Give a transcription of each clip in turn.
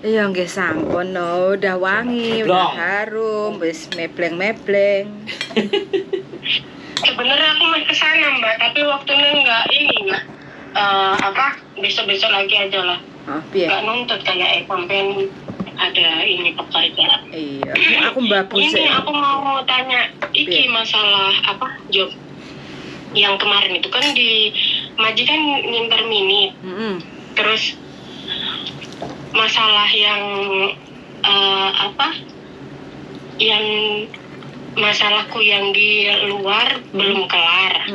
Iya nggih sampun no, udah wangi, udah Blong. harum, wis mebleng-mebleng. Sebenarnya aku mau ke sana Mbak, tapi waktunya nggak besok-besok lagi aja lah. Oh, piye? Nggak nuntut kayak sampai ada ini pekerjaan. Iya, aku Mbak Ini Buse. aku mau tanya, iki masalah job yang kemarin itu kan di majikan nginter mini. Terus masalah yang yang masalahku yang di luar belum kelar.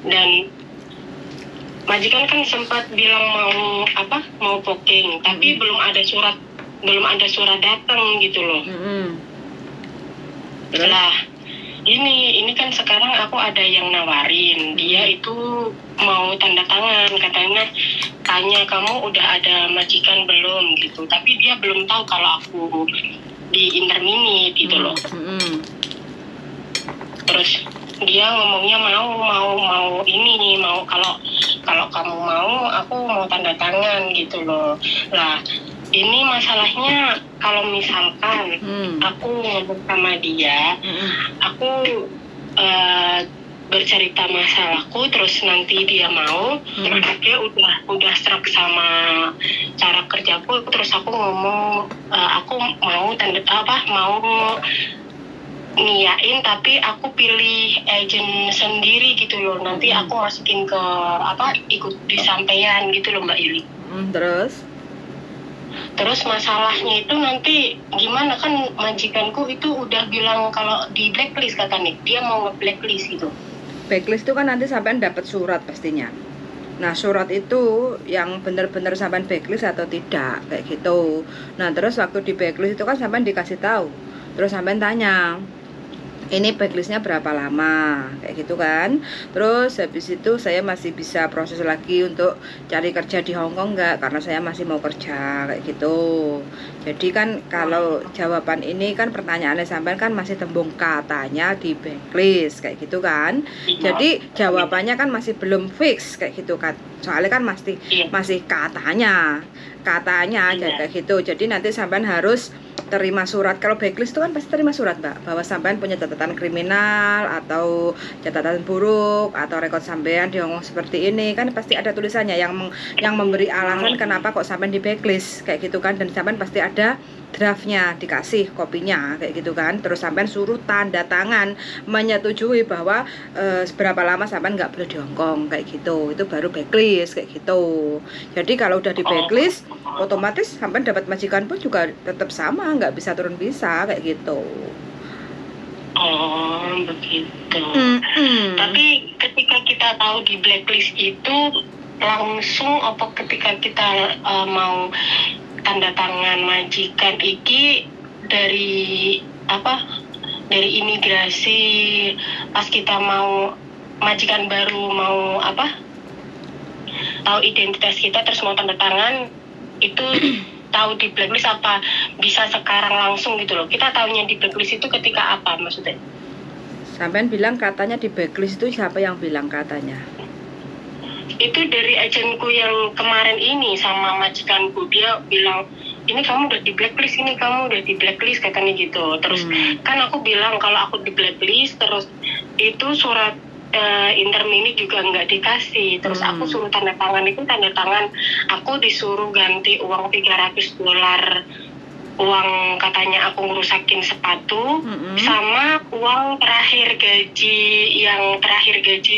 Dan majikan kan sempat bilang mau booking, tapi belum ada surat datang gitu loh. Lah ini kan sekarang aku ada yang nawarin, dia itu mau tanda tangan, katanya tanya kamu udah ada majikan belum gitu, tapi dia belum tahu kalau aku di interminit gitu loh. Terus dia ngomongnya mau ini kalau kamu mau aku mau tanda tangan gitu loh. Lah ini masalahnya kalau misalkan aku ngomong sama dia, aku bercerita masalahku, terus nanti dia mau, terus dia udah serak sama cara kerjaku, terus aku ngomong aku mau mau niain, tapi aku pilih agent sendiri gitu loh. Nanti aku masukin ke ikut di sampean gitu loh Mbak Ili. Terus masalahnya itu nanti gimana, kan majikanku itu udah bilang kalau di blacklist katanya, dia mau nge-blacklist gitu. Blacklist itu kan nanti sampean dapat surat pastinya. Nah surat itu yang benar-benar sampean blacklist atau tidak kayak gitu. Nah terus waktu di blacklist itu kan sampean dikasih tahu, terus sampean tanya ini blacklistnya berapa lama kayak gitu kan. Terus habis itu saya masih bisa proses lagi untuk cari kerja di Hongkong enggak, karena saya masih mau kerja kayak gitu. Jadi kan kalau jawaban ini kan pertanyaannya sampean kan masih tembung katanya di blacklist kayak gitu kan. Jadi jawabannya kan masih belum fix kayak gitu kan, soalnya kan masih katanya kayak gitu. Jadi nanti sampean harus terima surat. Kalau blacklist itu kan pasti terima surat Mbak, bahwa sampean punya catatan kriminal atau catatan buruk atau rekod sampean di Hongkong seperti ini, kan pasti ada tulisannya yang memberi alasan kenapa kok sampean di blacklist kayak gitu kan. Dan sampean pasti ada draftnya, dikasih kopinya kayak gitu kan. Terus sampean suruh tanda tangan menyetujui bahwa seberapa lama sampean nggak boleh di Hongkong kayak gitu. Itu baru blacklist kayak gitu. Jadi kalau udah di blacklist otomatis sampean dapat majikan pun juga tetap sama, nggak bisa turun bisa kayak gitu. Oh begitu. Tapi ketika kita tahu di blacklist itu langsung apa ketika kita mau tanda tangan majikan iki dari imigrasi, pas kita mau majikan baru mau tahu identitas kita terus mau tanda tangan itu tahu di blacklist apa bisa sekarang langsung gitu loh? Kita tahunya di blacklist itu ketika apa maksudnya? Sampean bilang katanya di blacklist itu siapa yang bilang katanya? Itu dari agenku yang kemarin ini sama majikanku, dia bilang ini kamu udah di blacklist, katanya gitu. Terus kan aku bilang kalau aku di blacklist, terus itu surat intermini juga nggak dikasih. Terus aku suruh tanda tangan, aku disuruh ganti uang $300, uang katanya aku ngerusakin sepatu, sama uang terakhir gaji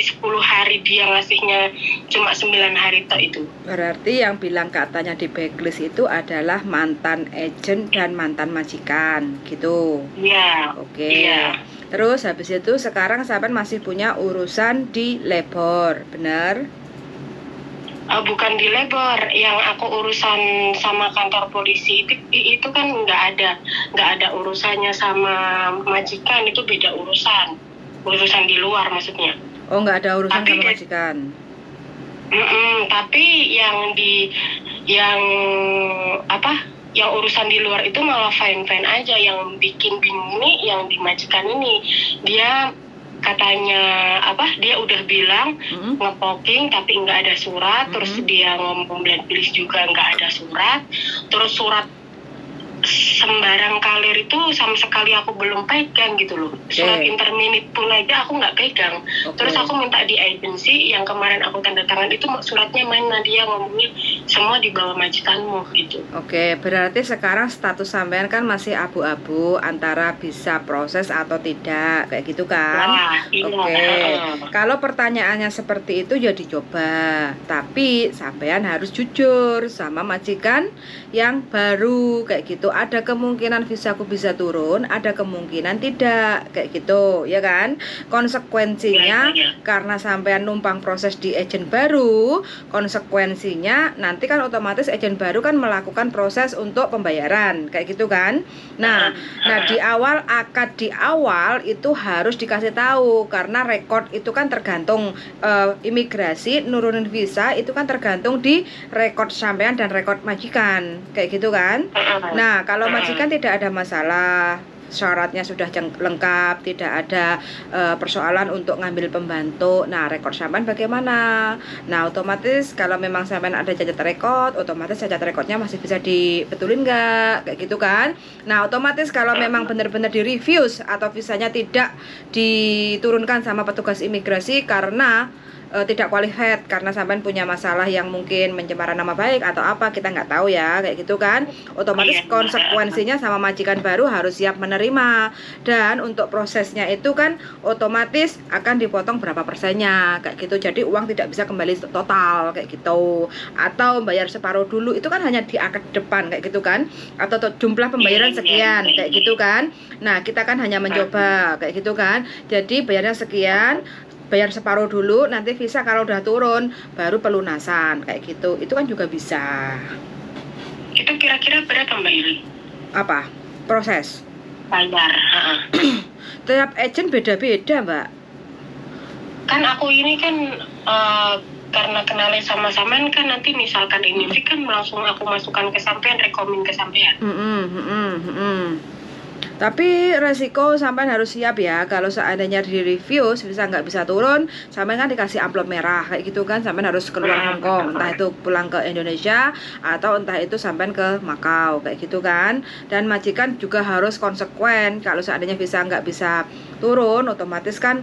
10 hari, dia ngasihnya cuma 9 hari toh itu. Berarti yang bilang katanya di blacklist itu adalah mantan agent dan mantan majikan gitu. Iya. Oke. Iya. Terus habis itu sekarang sampean masih punya urusan di labor, benar? Bukan di labor, yang aku urusan sama kantor polisi itu kan nggak ada urusannya sama majikan, itu beda urusan di luar maksudnya. Oh nggak ada urusan sama majikan. Tapi yang urusan di luar itu malah fine aja. Yang bikin bingung nih yang di majikan ini, dia katanya dia udah bilang ngepoking tapi nggak ada surat. Terus dia ngomong blacklist juga nggak ada surat. Terus surat sembarang kalir itu sama sekali aku belum pegang gitu loh. Surat interminit pun aja aku nggak pegang. Terus aku minta di agensi yang kemarin aku tanda tangan itu suratnya mana, dia ngomongnya semua di bawah majikanmu gitu. Oke, berarti sekarang status sampean kan masih abu-abu antara bisa proses atau tidak, kayak gitu kan? Nah, iya. Oke, kalau pertanyaannya seperti itu ya dicoba, tapi sampean harus jujur sama majikan yang baru, kayak gitu. Ada kemungkinan visaku bisa turun, ada kemungkinan tidak, kayak gitu, ya kan? Konsekuensinya karena sampean numpang proses di agen baru, konsekuensinya nanti kan otomatis agen baru kan melakukan proses untuk pembayaran, kayak gitu kan. Nah di awal akad di awal itu harus dikasih tahu, karena rekod itu kan tergantung imigrasi nurunin visa itu kan tergantung di rekod sampean dan rekod majikan, kayak gitu kan. Nah kalau majikan tidak ada masalah, syaratnya sudah lengkap, tidak ada persoalan untuk ngambil pembantu. Nah rekod sampean bagaimana? Nah otomatis kalau memang sampean ada cacat rekod, otomatis cacat rekodnya masih bisa dibetulin nggak, kayak gitu kan. Nah otomatis kalau memang benar-benar di refuse atau visanya tidak diturunkan sama petugas imigrasi karena tidak qualified, karena sampean punya masalah yang mungkin pencemaran nama baik atau apa, kita nggak tahu ya, kayak gitu kan. Otomatis konsekuensinya sama majikan baru harus siap menerima, dan untuk prosesnya itu kan otomatis akan dipotong berapa persennya, kayak gitu. Jadi uang tidak bisa kembali total, kayak gitu. Atau bayar separuh dulu, itu kan hanya di akad depan, kayak gitu kan. Atau jumlah pembayaran sekian, kayak gitu kan. Nah kita kan hanya mencoba, kayak gitu kan. Jadi bayarnya sekian, bayar separuh dulu, nanti visa kalau udah turun baru pelunasan, kayak gitu. Itu kan juga bisa. Itu kira-kira berapa Mbak Ili? Apa? Proses bayar? Tiap agent beda-beda Mbak. Kan aku ini kan karena kenalnya sama sampean kan, nanti misalkan ini kan langsung aku masukkan ke sampean, rekomen ke sampean. Tapi resiko sampean harus siap ya, kalau seandainya di review bisa nggak bisa turun, sampean kan dikasih amplop merah, kayak gitu kan. Sampean harus keluar Hongkong, entah itu pulang ke Indonesia atau entah itu sampean ke Makau, kayak gitu kan. Dan majikan juga harus konsekuen, kalau seandainya visa nggak bisa turun, otomatis kan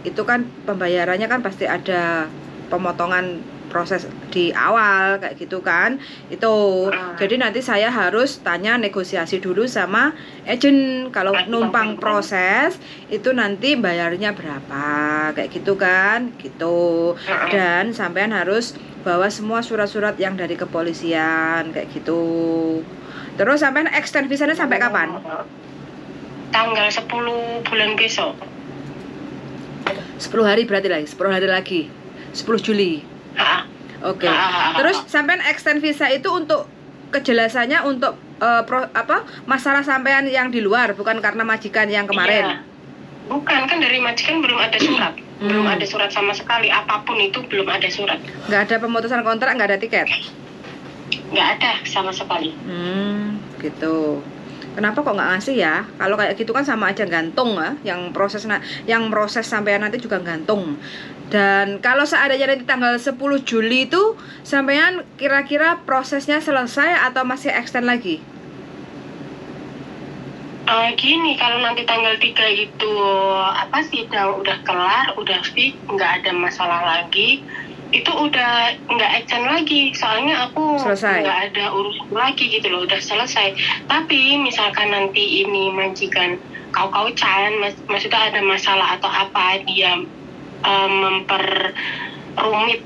itu kan pembayarannya kan pasti ada pemotongan proses di awal, kayak gitu kan. Itu jadi nanti saya harus tanya, negosiasi dulu sama agent, kalau numpang proses itu nanti bayarnya berapa, kayak gitu kan, gitu. Dan sampean harus bawa semua surat-surat yang dari kepolisian, kayak gitu. Terus sampean extend visanya sampai kapan? Tanggal 10 bulan besok. 10 hari berarti lagi, 10 hari lagi, 10 Juli. Oke. Terus sampean extend visa itu untuk kejelasannya untuk masalah sampean yang di luar, bukan karena majikan yang kemarin. Iya. Bukan, kan dari majikan belum ada surat. Belum ada surat sama sekali, apapun itu belum ada surat. Nggak ada pemutusan kontrak, nggak ada tiket? Nggak ada sama sekali. Gitu. Kenapa kok nggak ngasih ya? Kalau kayak gitu kan sama aja gantung ya. Yang proses sampean nanti juga gantung. Dan kalau seandainya nanti tanggal 10 Juli itu sampean kira-kira prosesnya selesai atau masih extend lagi? Gini, kalau nanti tanggal 3 itu udah kelar, udah fix, nggak ada masalah lagi, itu udah nggak extend lagi, soalnya aku nggak ada urusan lagi gitu loh, udah selesai. Tapi misalkan nanti ini majikan kau-kaucan, maksudnya ada masalah atau apa, dia memperrumit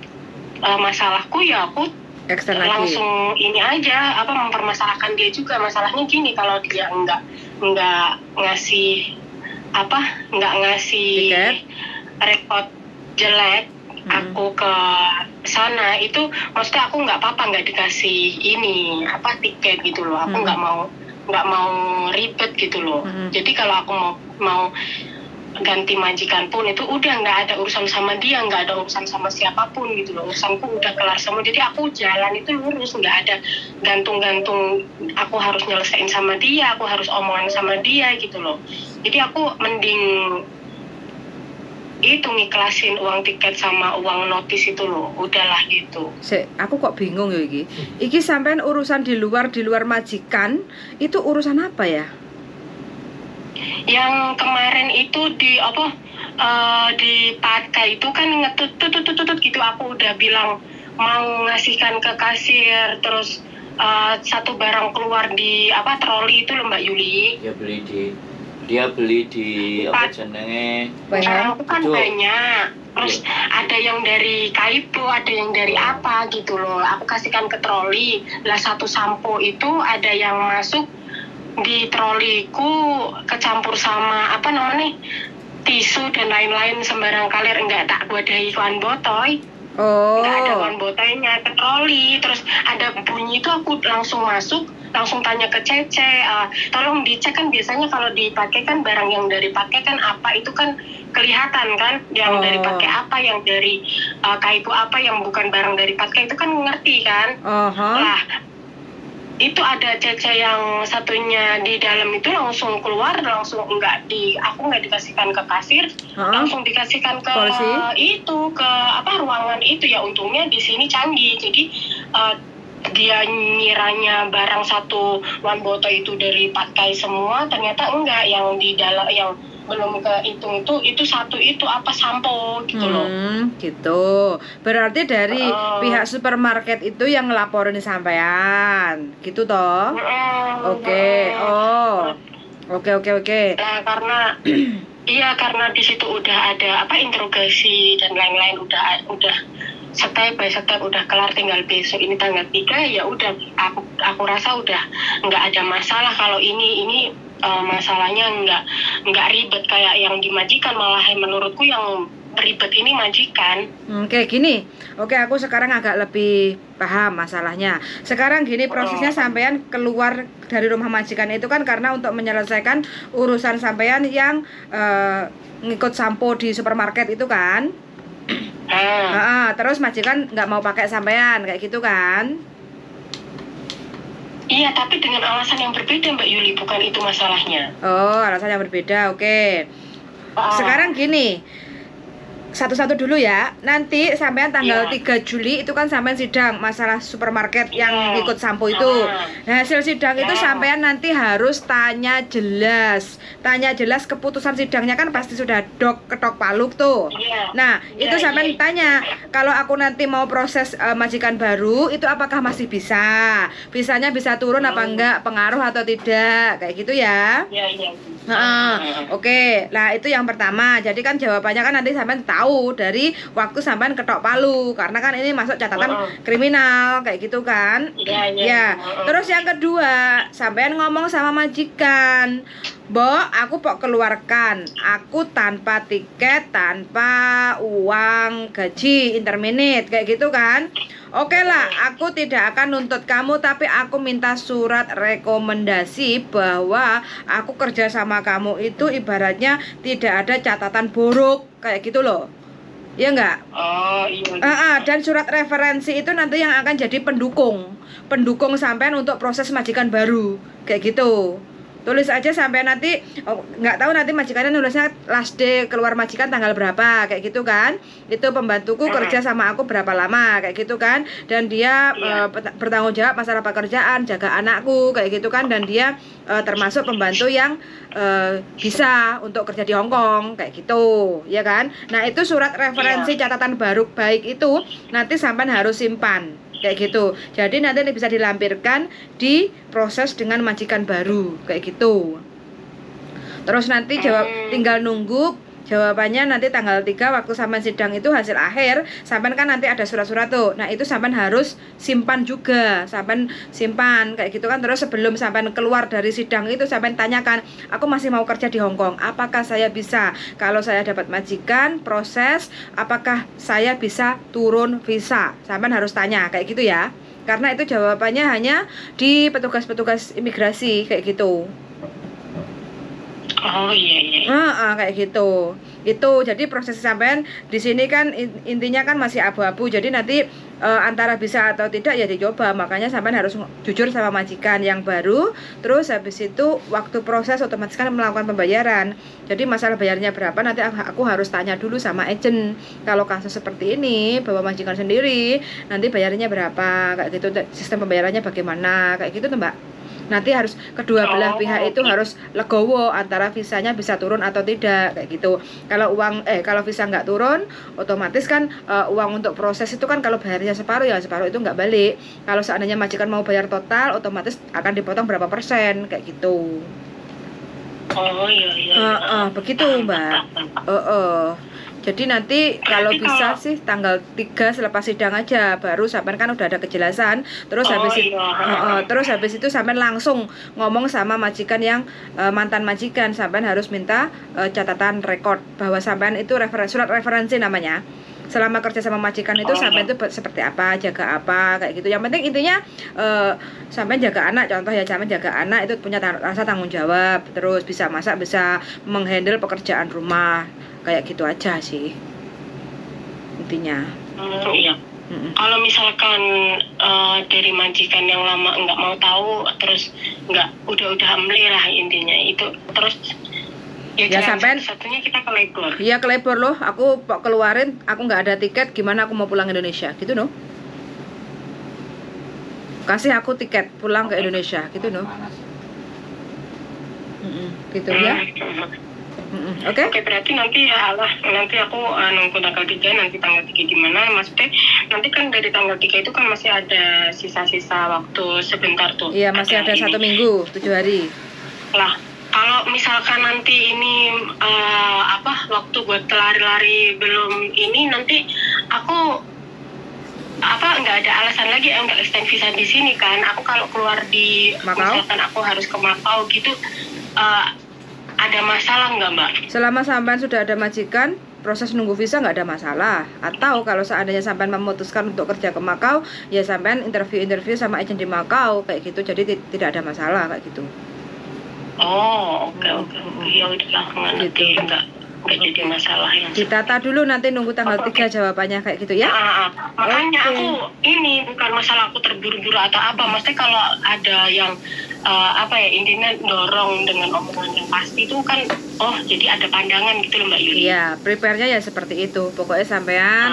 masalahku, ya aku langsung ini aja, mempermasalahkan dia juga. Masalahnya gini, kalau dia nggak ngasih rekod jelek aku ke sana, itu maksudnya aku nggak apa-apa, nggak dikasih tiket gitu loh. Aku nggak mau ribet gitu loh. Jadi kalau aku mau ganti majikan pun itu udah nggak ada urusan sama dia, nggak ada urusan sama siapapun gitu loh. Urusanku udah kelar semua, jadi aku jalan itu lurus, nggak ada gantung-gantung aku harus nyelesain sama dia, aku harus omongan sama dia gitu loh. Jadi aku mending itu ngiklasin uang tiket sama uang notis itu loh, udahlah gitu. Aku kok bingung ya iki. Iki sampean urusan di luar majikan itu urusan apa ya? Yang kemarin itu di apa di Patka itu kan ngetut gitu, aku udah bilang mau ngasihkan ke kasir, terus satu barang keluar di apa troli itu loh Mbak Yuli. Dia beli di apa jenenge? Barang itu kan Itu. banyak. Terus ada yang dari Kaipo, ada yang dari apa gitu loh. Aku kasihkan ke troli. Lah satu sampo itu ada yang masuk di troliku kecampur sama apa namanya? Tisu dan lain-lain sembarang kalir, enggak tak wadahi kawan botoy. Oh. Nggak ada kawan botoynya ke troli, terus ada bunyi itu aku langsung masuk, langsung tanya ke Cece, tolong dicek, kan biasanya kalau dipakai kan barang yang dari pakai kan apa itu kan kelihatan kan, yang dari pakai apa, yang dari Kaipo apa, yang bukan barang dari pakai itu kan ngerti kan. Lah itu ada Cece yang satunya di dalam itu langsung keluar, langsung aku nggak dikasihkan ke kasir, langsung dikasihkan ke polisi? Itu ke apa ruangan itu ya. Untungnya di sini canggih, jadi dia ngiranya barang satu One Boto itu dari Patkai semua, ternyata enggak, yang di dalam yang belum kehitung itu satu itu apa sampo gitu loh. Gitu. Berarti dari pihak supermarket itu yang ngelaporin sampean, gitu toh? Oke. Oke. Nah, karena iya, karena di situ udah ada apa interogasi dan lain-lain, udah step by step udah kelar, tinggal besok ini tanggal 3 ya udah, aku rasa udah nggak ada masalah. Kalau ini masalahnya nggak ribet kayak yang dimajikan, malah menurutku yang ribet ini majikan. Oke, gini. Oke, aku sekarang agak lebih paham masalahnya. Sekarang gini, prosesnya sampean keluar dari rumah majikan itu kan karena untuk menyelesaikan urusan sampean yang ngikut sampo di supermarket itu kan? Terus majikan nggak mau pakai sampean kayak gitu kan? Iya, tapi dengan alasan yang berbeda Mbak Yuli, bukan itu masalahnya. Oh, alasan yang berbeda, oke. Sekarang gini, satu-satu dulu ya. Nanti sampean tanggal 3 Juli itu kan sampean sidang masalah supermarket yang ikut sampo itu. Nah, hasil sidang itu sampean nanti harus tanya jelas keputusan sidangnya kan pasti sudah ketok palu tuh. Nah, itu sampean tanya, kalau aku nanti mau proses majikan baru itu apakah masih bisa? Bisanya bisa turun apa enggak, pengaruh atau tidak, kayak gitu ya. Iya. Oke. Nah, itu yang pertama. Jadi kan jawabannya kan nanti sampean tahu dari waktu sampean ketok palu, karena kan ini masuk catatan kriminal kayak gitu kan. Iya. Terus yang kedua, sampean ngomong sama majikan, "Mbok, aku kok keluarkan aku tanpa tiket, tanpa uang gaji interminate," kayak gitu kan. Oke lah, aku tidak akan nuntut kamu, tapi aku minta surat rekomendasi bahwa aku kerja sama kamu itu ibaratnya tidak ada catatan buruk, kayak gitu loh. Iya enggak? Iya. Dan surat referensi itu nanti yang akan jadi pendukung sampean untuk proses majikan baru, kayak gitu. Tulis aja sampai nanti, nggak tahu nanti majikannya nulisnya last day keluar majikan tanggal berapa, kayak gitu kan. Itu pembantuku kerja sama aku berapa lama, kayak gitu kan. Dan dia bertanggung jawab masalah pekerjaan, jaga anakku, kayak gitu kan. Dan dia termasuk pembantu yang bisa untuk kerja di Hong Kong, kayak gitu, ya kan. Nah, itu surat referensi catatan baru baik itu nanti sampean harus simpan, kayak gitu. Jadi nanti bisa dilampirkan di proses dengan majikan baru, kayak gitu. Terus nanti tinggal nunggu jawabannya nanti tanggal 3 waktu sampean sidang itu hasil akhir. Sampean kan nanti ada surat-surat tuh. Nah, itu sampean harus simpan juga. Sampean simpan kayak gitu kan. Terus sebelum sampean keluar dari sidang itu sampean tanyakan, "Aku masih mau kerja di Hong Kong. Apakah saya bisa? Kalau saya dapat majikan, proses, apakah saya bisa turun visa?" Sampean harus tanya kayak gitu ya. Karena itu jawabannya hanya di petugas-petugas imigrasi, kayak gitu. Oh iya. Kayak gitu. Itu jadi proses sampean di sini kan intinya kan masih abu-abu. Jadi nanti antara bisa atau tidak ya dicoba. Makanya sampean harus jujur sama majikan yang baru. Terus habis itu waktu proses otomatis kan melakukan pembayaran. Jadi masalah bayarnya berapa nanti aku harus tanya dulu sama agent. Kalau kasus seperti ini bawa majikan sendiri, nanti bayarnya berapa kayak gitu, sistem pembayarannya bagaimana kayak gitu tuh Mbak. Nanti harus kedua belah pihak itu harus legowo antara visanya bisa turun atau tidak kayak gitu. Kalau visa nggak turun, otomatis kan uang untuk proses itu kan kalau bayarnya separuh ya separuh itu nggak balik. Kalau seandainya majikan mau bayar total, otomatis akan dipotong berapa persen kayak gitu. Oh iya. Begitu Mbak. Jadi nanti kalau bisa sih tanggal 3 selepas sidang aja, baru sampean kan udah ada kejelasan. Terus habis itu sampean langsung ngomong sama majikan yang mantan majikan. Sampean harus minta catatan rekor bahwa sampean itu surat referensi namanya. Selama kerja sama majikan itu sampean itu seperti apa, jaga apa kayak gitu. Yang penting intinya sampean jaga anak, contoh ya, sampean jaga anak itu punya rasa tanggung jawab, terus bisa masak, bisa menghandle pekerjaan rumah. Kayak gitu aja sih intinya. Iya. Kalau misalkan dari majikan yang lama nggak mau tahu, terus udah amli lah intinya itu, terus ya sampai satunya kita ke labor. Iya ke labor loh, aku keluarin, aku nggak ada tiket, gimana aku mau pulang Indonesia gitu no? Kasih aku tiket pulang ke Indonesia gitu no? Gitu ya. Oke, berarti nanti aku nunggu tanggal 3, nanti tanggal 3 gimana? Maksudnya nanti kan dari tanggal 3 itu kan masih ada sisa-sisa waktu sebentar tuh. Iya, masih ada 1 minggu, 7 hari. Lah, kalau misalkan nanti ini waktu buat lari-lari belum ini, nanti aku nggak ada alasan lagi nggak extend visa di sini kan? Aku kalau keluar di Macau? Misalkan aku harus ke Macau gitu, ada masalah nggak Mbak? Selama sampean sudah ada majikan, proses nunggu visa nggak ada masalah. Atau kalau seandainya sampean memutuskan untuk kerja ke Macau, ya sampean interview sama agent di Macau kayak gitu. Jadi tidak ada masalah kayak gitu. Oh, oke. Ya udah ngerti, nggak jadi masalah yang ditata dulu, nanti nunggu tanggal 3 jawabannya kayak gitu ya. Makanya aku ini bukan masalah aku terburu-buru atau apa, maksudnya kalau ada yang intinya dorong dengan omongan yang pasti itu kan, jadi ada pandangan gitu loh Mbak Yuli. Iya, prepare-nya ya seperti itu. Pokoknya sampean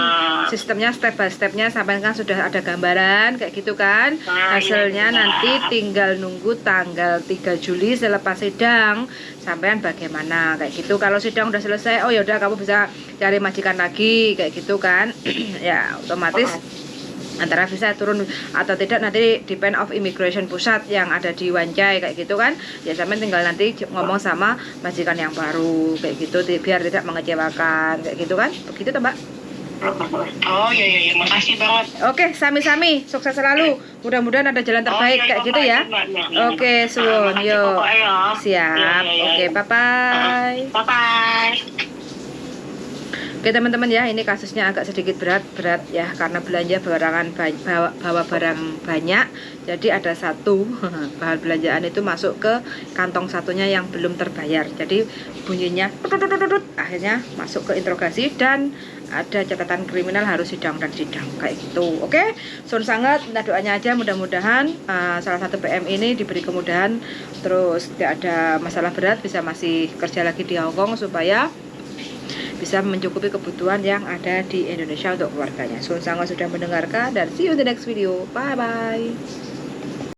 sistemnya step by step-nya sampean kan sudah ada gambaran kayak gitu kan. Hasilnya nanti tinggal nunggu tanggal 3 Juli selepas sidang sampean bagaimana kayak gitu. Kalau sidang udah selesai, ya udah kamu bisa cari majikan lagi kayak gitu kan. Ya, otomatis antara visa turun atau tidak nanti depend of immigration pusat yang ada di Wanjai kayak gitu kan. Ya sampean tinggal nanti ngomong sama majikan yang baru kayak gitu biar tidak mengecewakan kayak gitu kan. Begitu toh Mbak? Oh iya, makasih banget. Oke, sami-sami, sukses selalu. Mudah-mudahan ada jalan terbaik kayak gitu ya. Oke, suwun, yuk. Siap. Oke, bye-bye. Bye-bye. Oke teman-teman ya, ini kasusnya agak sedikit berat ya karena belanja bawa barang banyak. Jadi ada satu bahan belanjaan itu masuk ke kantong satunya yang belum terbayar. Jadi bunyinya akhirnya masuk ke interogasi dan ada catatan kriminal, harus sidang kayak gitu. Oke, sangat minta doanya aja, mudah-mudahan salah satu PM ini diberi kemudahan, terus tidak ada masalah berat, bisa masih kerja lagi di Hong Kong supaya bisa mencukupi kebutuhan yang ada di Indonesia untuk keluarganya. Sangat sudah mendengarkan dan see you in the next video. Bye bye.